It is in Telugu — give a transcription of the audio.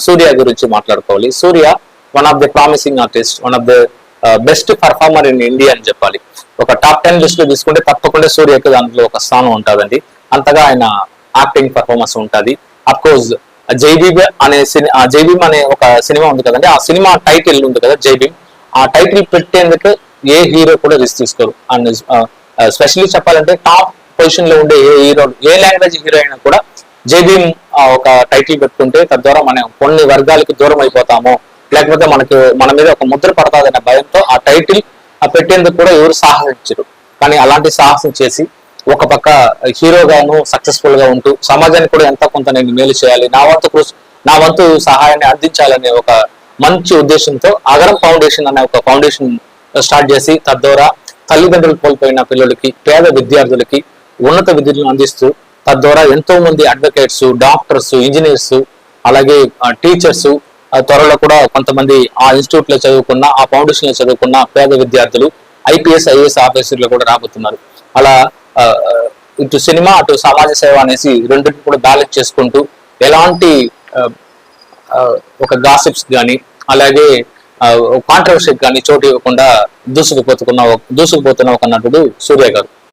సూర్య గురించి మాట్లాడుకోవాలి. Surya one of the promising artist, one of the best performer in India అని చెప్పాలి. ఒక టాప్ 10 లిస్ట్ లో తీసుకుంటే తప్పకుండా సూర్యకి దాంట్లో ఒక స్థానం ఉంటుందండి. అంతగా ఆయన యాక్టింగ్ పర్ఫార్మెన్స్ ఉంటుంది. అఫ్ కోర్స్ జైభీమ్ అనే ఒక సినిమా ఉంది కదండి, ఆ సినిమా టైటిల్ ఉంది కదా జైభీమ్, ఆ టైటిల్ పెట్టేందుకు ఏ హీరో కూడా రిస్క్ తీసుకోరు. అండ్ స్పెషల్లీ చెప్పాలంటే టాప్ పొజిషన్ లో ఉండే ఏ హీరో, ఏ లాంగ్వేజ్ హీరో అయినా కూడా జైభీమ్ ఒక టైటిల్ పెట్టుకుంటే తద్వారా మనం కొన్ని వర్గాలకి దూరం అయిపోతామో, లేకపోతే మన మీద ఒక ముద్ర పడతాదనే భయంతో ఆ టైటిల్ పెట్టేందుకు కూడా ఎవరు సాహసించరు. కానీ అలాంటి సాహసం చేసి ఒక పక్క హీరోగాను సక్సెస్ఫుల్ గా ఉంటూ సమాజానికి కూడా ఎంతో కొంత నేను మేలు చేయాలి, నా వంతు సహాయాన్ని అందించాలనే ఒక మంచి ఉద్దేశంతో అగరం ఫౌండేషన్ అనే ఒక ఫౌండేషన్ స్టార్ట్ చేసి తద్వారా తల్లిదండ్రులు కోల్పోయిన పిల్లలకి, పేద విద్యార్థులకి ఉన్నత విద్యను అందిస్తూ తద్వారా ఎంతో మంది అడ్వకేట్స్, డాక్టర్స్, ఇంజనీర్స్, అలాగే టీచర్స్, త్వరలో కూడా కొంతమంది ఆ ఇన్స్టిట్యూట్ లో చదువుకున్న, ఆ ఫౌండేషన్ లో చదువుకున్న పేద విద్యార్థులు IPS, IAS ఆఫీసర్లు కూడా రాబోతున్నారు. అలా ఇటు సినిమా అటు సమాజ సేవ అనేసి రెండింటిని కూడా బ్యాలెన్స్ చేసుకుంటూ ఎలాంటి ఒక గాసిప్స్ కానీ అలాగే కాంట్రవర్సీ కానీ చోటు ఇవ్వకుండా దూసుకుపోతున్న ఒక నటుడు సూర్య గారు.